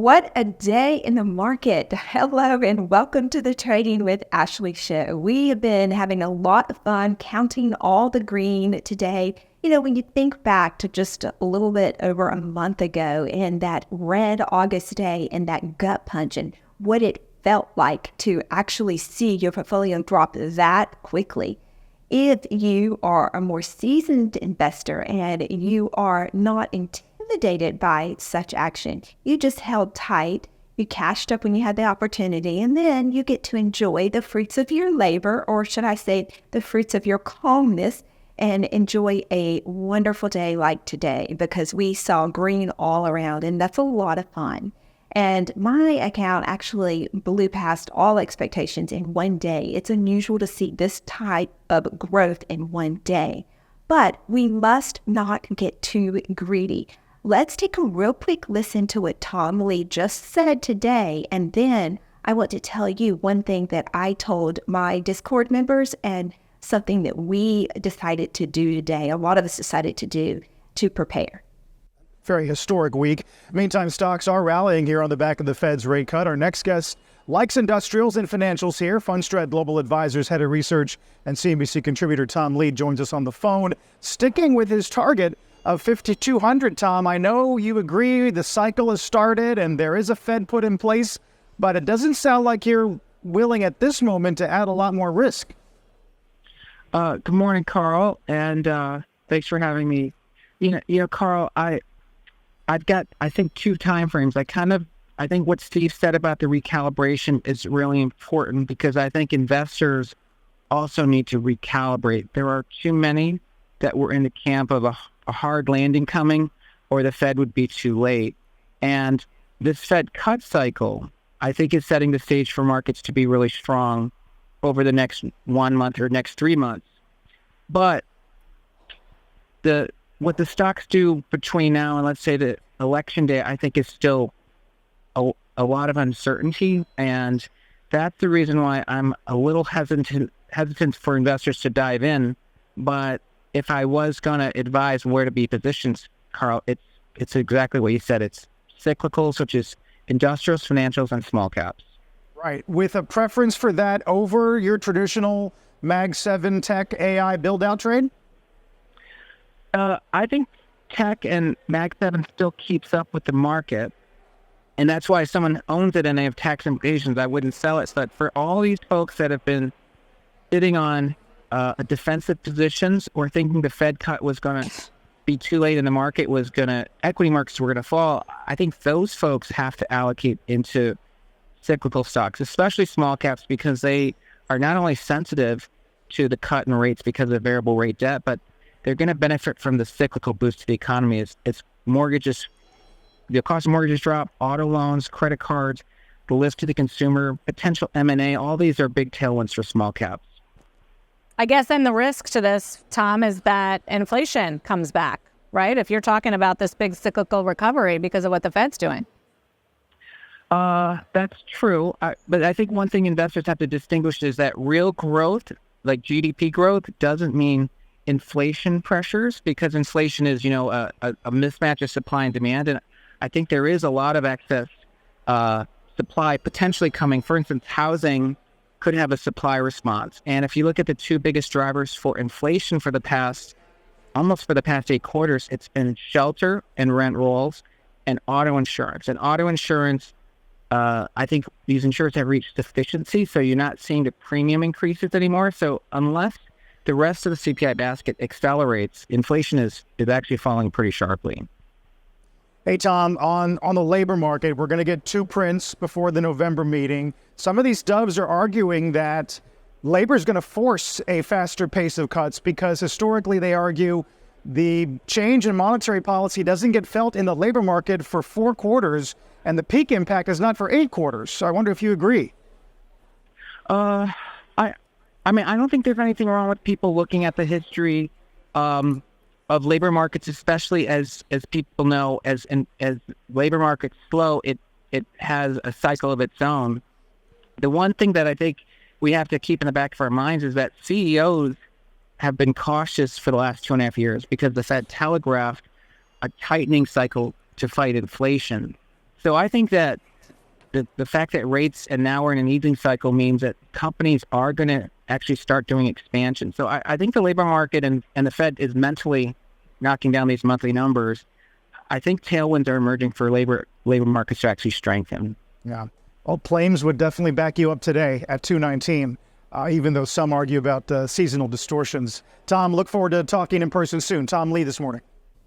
What a day in the market. Hello and welcome to the Trading with Ashley show. We have been having a lot of fun counting all the green today. You know, when you think back to just a little bit over a month ago and that red August day and that gut punch and what it felt like to actually see your portfolio drop that quickly. If you are a more seasoned investor and you are not intimidated by such action, you just held tight, you cashed up when you had the opportunity, and then you get to enjoy the fruits of your labor, or should I say, the fruits of your calmness, and enjoy a wonderful day like today because we saw green all around, and that's a lot of fun. And my account actually blew past all expectations in one day. It's unusual to see this type of growth in one day. But we must not get too greedy. Let's take a real quick listen to what Tom Lee just said today. And then I want to tell you one thing that I told my Discord members and something that we decided to do today. A lot of us decided to do to prepare. Very historic week. Meantime, stocks are rallying here on the back of the Fed's rate cut. Our next guest likes industrials and financials here. Fundstrat Global Advisors Head of Research and CNBC contributor Tom Lee joins us on the phone, sticking with his target of 5,200. Tom, I know you agree the cycle has started and there is a Fed put in place, but it doesn't sound like you're willing at this moment to add a lot more risk. Good morning, Carl, and thanks for having me. You know, Carl, I've got, I think, two time frames. I think what Steve said about the recalibration is really important because I think investors also need to recalibrate. There are too many that were in the camp of a hard landing coming or the Fed would be too late. And this Fed cut cycle, I think, is setting the stage for markets to be really strong over the next 1 month or next 3 months. But what the stocks do between now and let's say the election day, I think is still a lot of uncertainty. And that's the reason why I'm a little hesitant for investors to dive in. But if I was going to advise where to be positioned, Carl, it's exactly what you said. It's cyclical, such as industrials, financials, and small caps. Right. With a preference for that over your traditional Mag 7 tech AI build-out trade? I think tech and Mag 7 still keeps up with the market. And that's why if someone owns it and they have tax implications, I wouldn't sell it. But for all these folks that have been sitting on defensive positions or thinking the Fed cut was going to be too late and the market was going to, equity markets were going to fall, I think those folks have to allocate into cyclical stocks, especially small caps, because they are not only sensitive to the cut in rates because of variable rate debt, but they're going to benefit from the cyclical boost to the economy. It's mortgages, the cost of mortgages drop, auto loans, credit cards, the lift to the consumer, potential M&A. All these are big tailwinds for small caps. I guess then the risk to this, Tom, is that inflation comes back, right? If you're talking about this big cyclical recovery because of what the Fed's doing. That's true. But I think one thing investors have to distinguish is that real growth, like GDP growth, doesn't mean inflation pressures, because inflation is, a mismatch of supply and demand. And I think there is a lot of excess supply potentially coming. For instance, housing could have a supply response. And if you look at the two biggest drivers for inflation for the past 8 quarters, it's been shelter and rent rolls and auto insurance. And auto insurance, I think these insurers have reached sufficiency, so you're not seeing the premium increases anymore. So unless the rest of the CPI basket accelerates, inflation is actually falling pretty sharply. Hey, Tom, on the labor market, we're going to get two prints before the November meeting. Some of these doves are arguing that labor is going to force a faster pace of cuts because historically they argue the change in monetary policy doesn't get felt in the labor market for 4 quarters, and the peak impact is not for 8 quarters. So I wonder if you agree. I mean, I don't think there's anything wrong with people looking at the history of labor markets, especially as people know, as labor markets slow, it has a cycle of its own. The one thing that I think we have to keep in the back of our minds is that CEOs have been cautious for the last 2.5 years because the Fed telegraphed a tightening cycle to fight inflation. So I think that the fact that rates and now we're in an easing cycle means that companies are going to actually start doing expansion. So I think the labor market and the Fed is mentally knocking down these monthly numbers. I think tailwinds are emerging for labor markets to actually strengthen. Yeah. Well, Plains would definitely back you up today at 219, even though some argue about seasonal distortions. Tom, look forward to talking in person soon. Tom Lee this morning.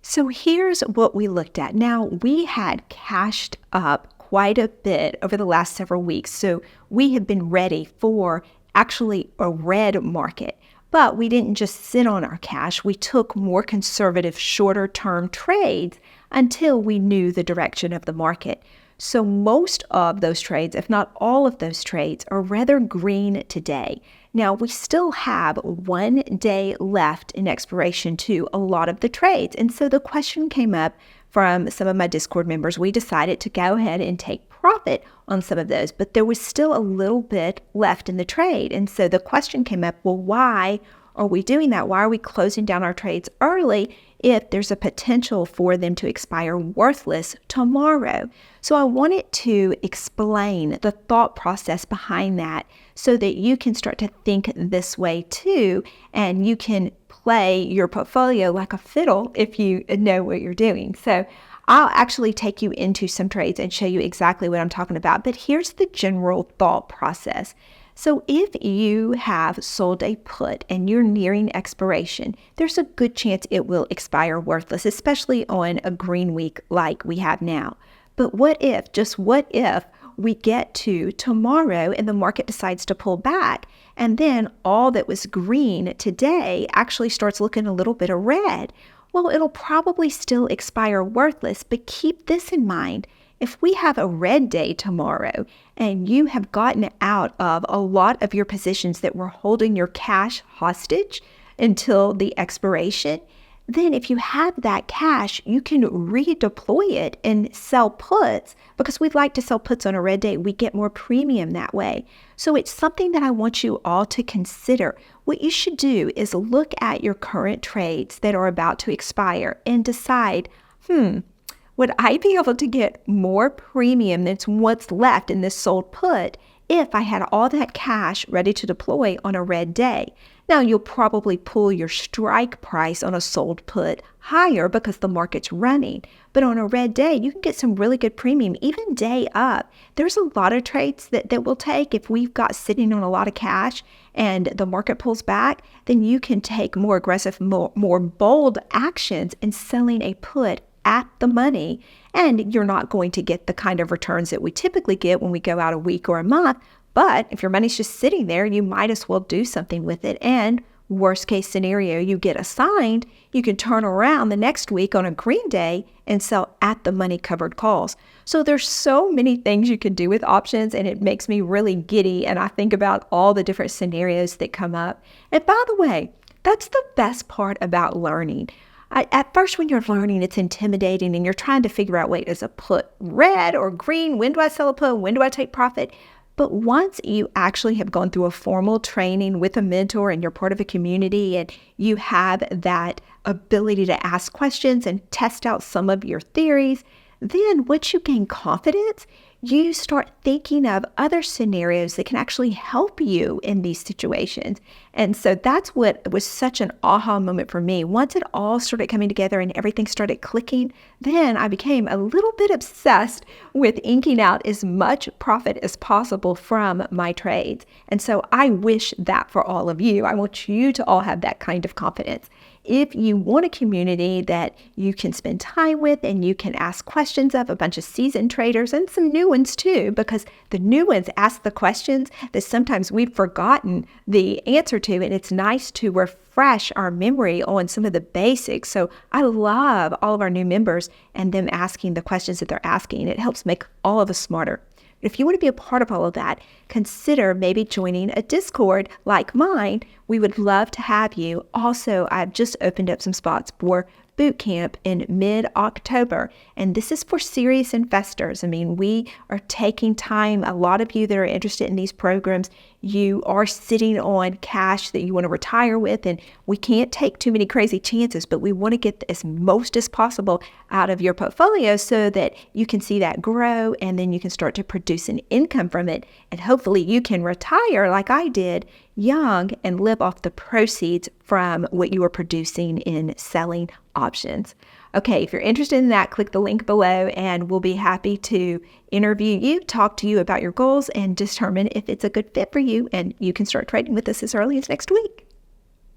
So here's what we looked at. Now, we had cashed up quite a bit over the last several weeks. So we have been ready for actually a red market. But we didn't just sit on our cash. We took more conservative, shorter-term trades until we knew the direction of the market. So most of those trades, if not all of those trades, are rather green today. Now, we still have 1 day left in expiration to a lot of the trades. And so the question came up from some of my Discord members. We decided to go ahead and take profit on some of those, but there was still a little bit left in the trade. And so the question came up, well, why are we doing that? Why are we closing down our trades early if there's a potential for them to expire worthless tomorrow? So I wanted to explain the thought process behind that so that you can start to think this way too, and you can play your portfolio like a fiddle if you know what you're doing. So I'll actually take you into some trades and show you exactly what I'm talking about. But here's the general thought process. So if you have sold a put and you're nearing expiration, there's a good chance it will expire worthless, especially on a green week like we have now. But what if, just what if, we get to tomorrow and the market decides to pull back, and then all that was green today actually starts looking a little bit of red? Well, it'll probably still expire worthless, but keep this in mind. If we have a red day tomorrow and you have gotten out of a lot of your positions that were holding your cash hostage until the expiration, then if you have that cash, you can redeploy it and sell puts, because we'd like to sell puts on a red day. We get more premium that way. So it's something that I want you all to consider. What you should do is look at your current trades that are about to expire and decide, would I be able to get more premium than what's left in this sold put if I had all that cash ready to deploy on a red day? Now, you'll probably pull your strike price on a sold put higher because the market's running. But on a red day, you can get some really good premium, even day up. There's a lot of trades that we'll take. If we've got sitting on a lot of cash and the market pulls back, then you can take more aggressive, more bold actions in selling a put at the money, and you're not going to get the kind of returns that we typically get when we go out a week or a month. But if your money's just sitting there, you might as well do something with it. And worst case scenario, you get assigned, you can turn around the next week on a green day and sell at the money covered calls. So there's so many things you can do with options, and it makes me really giddy. And I think about all the different scenarios that come up. And by the way, that's the best part about learning. At first, when you're learning, it's intimidating and you're trying to figure out, wait, is a put red or green? When do I sell a put? When do I take profit? But once you actually have gone through a formal training with a mentor and you're part of a community and you have that ability to ask questions and test out some of your theories, then once you gain confidence, you start thinking of other scenarios that can actually help you in these situations. And so that's what was such an aha moment for me. Once it all started coming together and everything started clicking, then I became a little bit obsessed with inking out as much profit as possible from my trades. And so I wish that for all of you. I want you to all have that kind of confidence. If you want a community that you can spend time with and you can ask questions of, a bunch of seasoned traders and some new ones too, because the new ones ask the questions that sometimes we've forgotten the answer to, and it's nice to refresh our memory on some of the basics. So I love all of our new members and them asking the questions that they're asking. It helps make all of us smarter. If you want to be a part of all of that, consider maybe joining a Discord like mine. We would love to have you. Also, I've just opened up some spots for boot camp in mid-October. And this is for serious investors. I mean, we are taking time. A lot of you that are interested in these programs, you are sitting on cash that you want to retire with, and we can't take too many crazy chances, but we want to get as most as possible out of your portfolio so that you can see that grow, and then you can start to produce an income from it. And hopefully you can retire like I did young and live off the proceeds from what you are producing in selling options. Okay, if you're interested in that, click the link below and we'll be happy to interview you, talk to you about your goals, and determine if it's a good fit for you, and you can start trading with us as early as next week.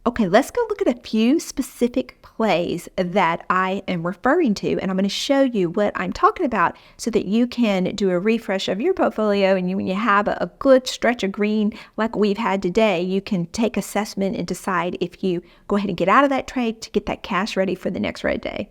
Okay, let's go look at a few specific plays that I am referring to, and I'm going to show you what I'm talking about so that you can do a refresh of your portfolio, and when you have a good stretch of green like we've had today, you can take assessment and decide if you go ahead and get out of that trade to get that cash ready for the next red day.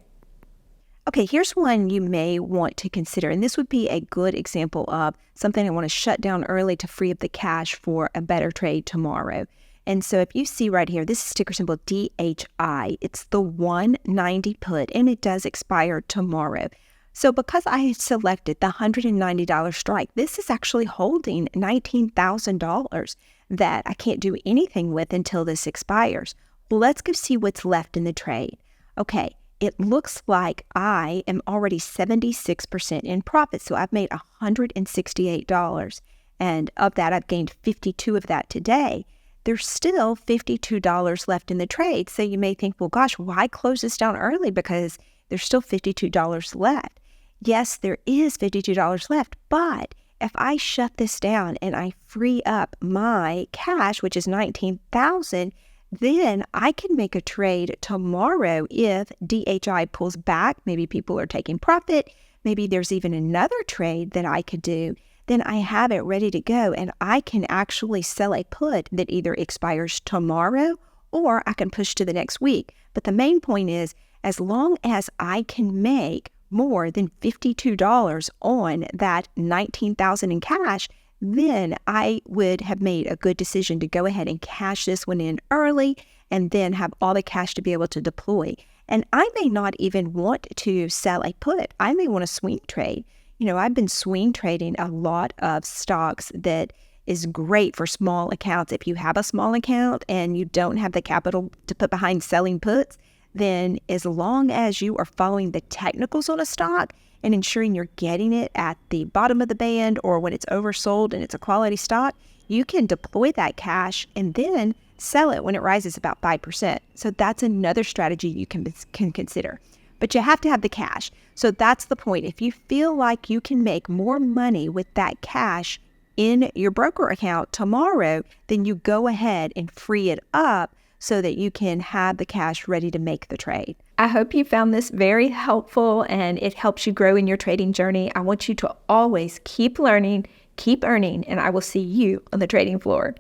Okay, here's one you may want to consider, and this would be a good example of something I want to shut down early to free up the cash for a better trade tomorrow. And so if you see right here, this is ticker symbol DHI. It's the 190 put, and it does expire tomorrow. So because I had selected the $190 strike, this is actually holding $19,000 that I can't do anything with until this expires. Well, let's go see what's left in the trade. Okay, it looks like I am already 76% in profit. So I've made $168. And of that, I've gained 52 of that today. There's still $52 left in the trade. So you may think, well, gosh, why close this down early? Because there's still $52 left. Yes, there is $52 left, but if I shut this down and I free up my cash, which is $19,000, then I can make a trade tomorrow if DHI pulls back. Maybe people are taking profit. Maybe there's even another trade that I could do. Then I have it ready to go, and I can actually sell a put that either expires tomorrow or I can push to the next week. But the main point is, as long as I can make more than $52 on that $19,000 in cash, then I would have made a good decision to go ahead and cash this one in early and then have all the cash to be able to deploy. And I may not even want to sell a put. I may want to swing trade. You know, I've been swing trading a lot of stocks that is great for small accounts. If you have a small account and you don't have the capital to put behind selling puts, then as long as you are following the technicals on a stock and ensuring you're getting it at the bottom of the band or when it's oversold and it's a quality stock, you can deploy that cash and then sell it when it rises about 5%. So that's another strategy you can consider. But you have to have the cash. So that's the point. If you feel like you can make more money with that cash in your broker account tomorrow, then you go ahead and free it up so that you can have the cash ready to make the trade. I hope you found this very helpful and it helps you grow in your trading journey. I want you to always keep learning, keep earning, and I will see you on the trading floor.